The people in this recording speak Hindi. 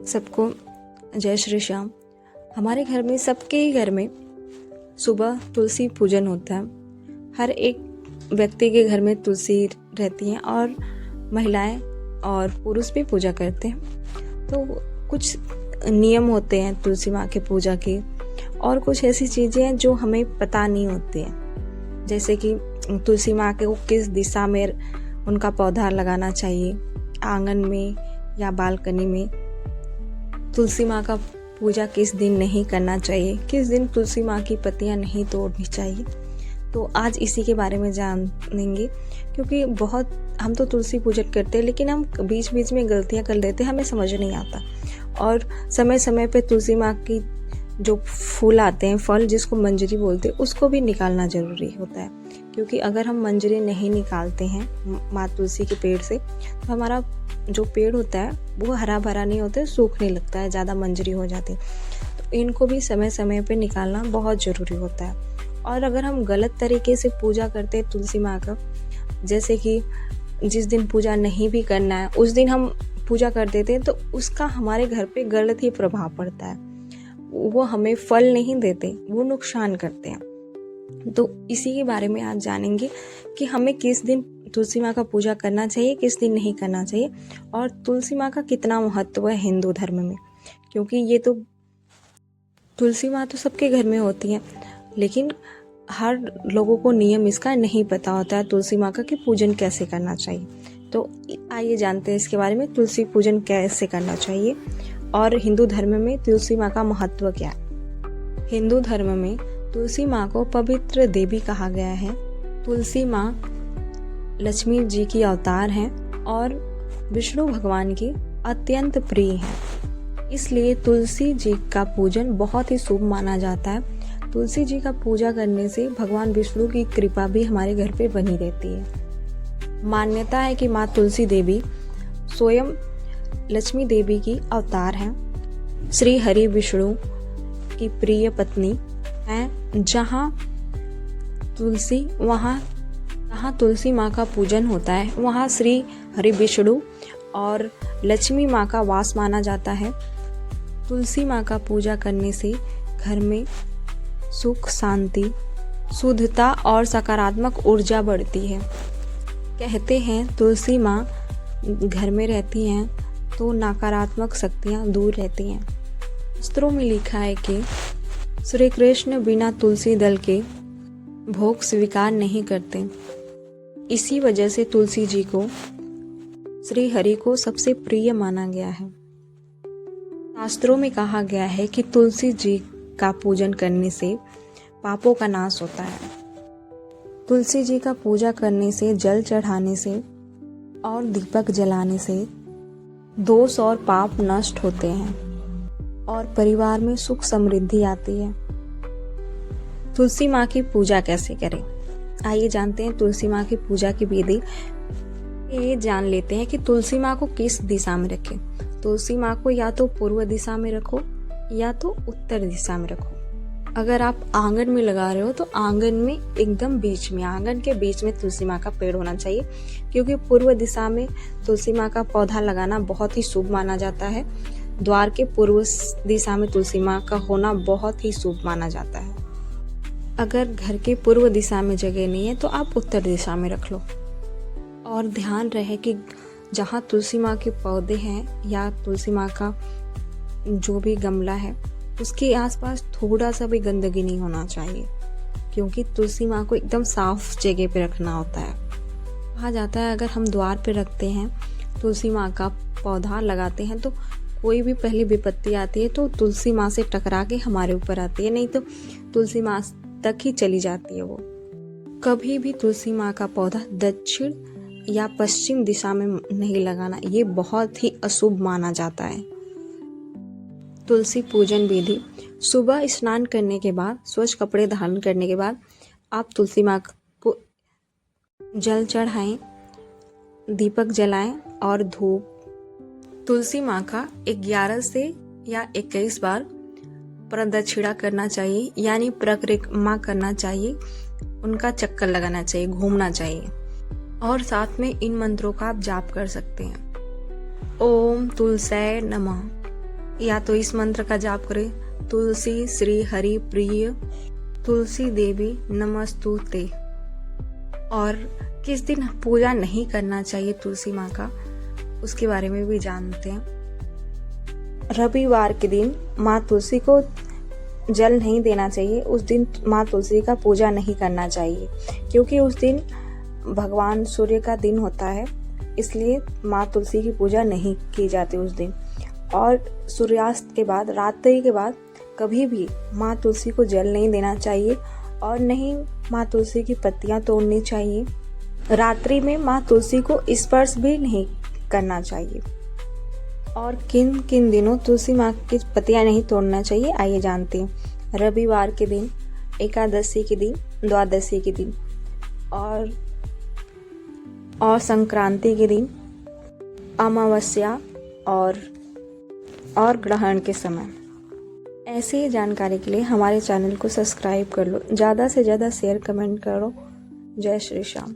सबको जय श्री श्याम। हमारे घर में, सबके ही घर में सुबह तुलसी पूजन होता है। हर एक व्यक्ति के घर में तुलसी रहती है और महिलाएं और पुरुष भी पूजा करते हैं। तो कुछ नियम होते हैं तुलसी माँ के पूजा के, और कुछ ऐसी चीज़ें हैं जो हमें पता नहीं होती हैं, जैसे कि तुलसी माँ को किस दिशा में उनका पौधा लगाना चाहिए, आंगन में या बालकनी में। तुलसी माँ का पूजा किस दिन नहीं करना चाहिए, किस दिन तुलसी माँ की पत्तियाँ नहीं तोड़नी चाहिए। तो आज इसी के बारे में जानेंगे, क्योंकि हम तो तुलसी पूजन करते हैं, लेकिन हम बीच बीच में गलतियाँ कर लेते हैं, हमें समझ नहीं आता। और समय समय पे तुलसी माँ की जो फूल आते हैं, फल जिसको मंजरी बोलते हैं, उसको भी निकालना ज़रूरी होता है। क्योंकि अगर हम मंजरी नहीं निकालते हैं माँ तुलसी के पेड़ से, तो हमारा जो पेड़ होता है वो हरा भरा नहीं होता है, सूखने लगता है, ज़्यादा मंजरी हो जाती है। तो इनको भी समय समय पे निकालना बहुत ज़रूरी होता है। और अगर हम गलत तरीके से पूजा करते हैं तुलसी माँ का, जैसे कि जिस दिन पूजा नहीं भी करना है उस दिन हम पूजा कर देते हैं, तो उसका हमारे घर पे गलत ही प्रभाव पड़ता है। वो हमें फल नहीं देते, वो नुकसान करते हैं। तो इसी के बारे में आज जानेंगे कि हमें किस दिन तुलसी माँ का पूजा करना चाहिए, किस दिन नहीं करना चाहिए, और तुलसी माँ का कितना महत्व है हिंदू धर्म में। क्योंकि ये तो तुलसी माँ तो सबके घर में होती है, लेकिन हर लोगों को नियम इसका नहीं पता होता है तुलसी माँ का कि पूजन कैसे करना चाहिए। तो आइए जानते हैं इसके बारे में, तुलसी पूजन कैसे करना चाहिए और हिंदू धर्म में तुलसी माँ का महत्व क्या है। हिंदू धर्म में तुलसी माँ को पवित्र देवी कहा गया है। तुलसी माँ लक्ष्मी जी की अवतार हैं और विष्णु भगवान की अत्यंत प्रिय हैं। इसलिए तुलसी जी का पूजन बहुत ही शुभ माना जाता है। तुलसी जी का पूजा करने से भगवान विष्णु की कृपा भी हमारे घर पे बनी रहती है। मान्यता है कि माँ तुलसी देवी स्वयं लक्ष्मी देवी की अवतार हैं। श्री हरि विष्णु की प्रिय पत्नी हैं। जहाँ तुलसी माँ का पूजन होता है, वहाँ श्री हरि विष्णु और लक्ष्मी माँ का वास माना जाता है। तुलसी माँ का पूजा करने से घर में सुख, शांति, शुद्धता और सकारात्मक ऊर्जा बढ़ती है। कहते हैं तुलसी माँ घर में रहती हैं तो नकारात्मक शक्तियाँ दूर रहती हैं। शास्त्रों में लिखा है कि श्री कृष्ण बिना तुलसी दल के भोग स्वीकार नहीं करते। इसी वजह से तुलसी जी को श्री हरि को सबसे प्रिय माना गया है। शास्त्रों में कहा गया है कि तुलसी जी का पूजन करने से पापों का नाश होता है। तुलसी जी का पूजा करने से, जल चढ़ाने से और दीपक जलाने से दोष और पाप नष्ट होते हैं और परिवार में सुख समृद्धि आती है। तुलसी माँ की पूजा कैसे करें, आइए जानते हैं तुलसी माँ की पूजा की विधि। ये जान लेते हैं कि तुलसी माँ को किस दिशा में रखें। तुलसी माँ को या तो पूर्व दिशा में रखो या तो उत्तर दिशा में रखो। अगर आप आंगन में लगा रहे हो तो आंगन में एकदम बीच में, आंगन के बीच में तुलसी माँ का पेड़ होना चाहिए, क्योंकि पूर्व दिशा में तुलसी माँ का पौधा लगाना बहुत ही शुभ माना जाता है। द्वार के पूर्व दिशा में तुलसी माँ का होना बहुत ही शुभ माना जाता है। अगर घर के पूर्व दिशा में जगह नहीं है तो आप उत्तर दिशा में रख लो। और ध्यान रहे कि जहाँ तुलसी माँ के पौधे हैं या तुलसी माँ का जो भी गमला है, उसके आसपास थोड़ा सा भी गंदगी नहीं होना चाहिए, क्योंकि तुलसी माँ को एकदम साफ जगह पे रखना होता है। कहा जाता है अगर हम द्वार पे रखते हैं, तुलसी माँ का पौधा लगाते हैं, तो कोई भी पहली विपत्ति आती है तो तुलसी माँ से टकरा के हमारे ऊपर आती है, नहीं तो तुलसी माँ तक ही चली जाती है वो। कभी भी तुलसी माँ का पौधा दक्षिण या पश्चिम दिशा में नहीं लगाना, ये बहुत ही अशुभ माना जाता है। तुलसी पूजन विधि: सुबह स्नान करने के बाद, स्वच्छ कपड़े धारण करने के बाद आप तुलसी माँ को जल चढ़ाएं, दीपक जलाएं और धूप। तुलसी माँ का 11 से या 21 बार प्रदक्षिणा करना चाहिए, यानी परिक्रमा करना चाहिए, उनका चक्कर लगाना चाहिए, घूमना चाहिए। और साथ में इन मंत्रों का आप जाप कर सकते हैं। ओम तुलसी नमः, या तो इस मंत्र का जाप करें, तुलसी श्री हरि प्रिय तुलसी देवी नमस्तुते। और किस दिन पूजा नहीं करना चाहिए तुलसी माँ का, उसके बारे में भी जानते हैं। रविवार के दिन माँ तुलसी को जल नहीं देना चाहिए। उस दिन माँ तुलसी का पूजा नहीं करना चाहिए, क्योंकि उस दिन भगवान सूर्य का दिन होता है, इसलिए माँ तुलसी की पूजा नहीं की जाती उस दिन। और सूर्यास्त के बाद, रात्रि के बाद कभी भी माँ तुलसी को जल नहीं देना चाहिए और नहीं माँ तुलसी की पत्तियाँ तोड़नी चाहिए। रात्रि में माँ तुलसी को स्पर्श भी नहीं करना चाहिए। और किन किन दिनों तुलसी माँ की पत्तियाँ नहीं तोड़ना चाहिए, आइए जानते हैं। रविवार के दिन, एकादशी के दिन, द्वादशी के दिन और संक्रांति के दिन, अमावस्या और ग्रहण के समय। ऐसी ही जानकारी के लिए हमारे चैनल को सब्सक्राइब कर लो, ज़्यादा से ज़्यादा शेयर कमेंट करो। जय श्री श्याम।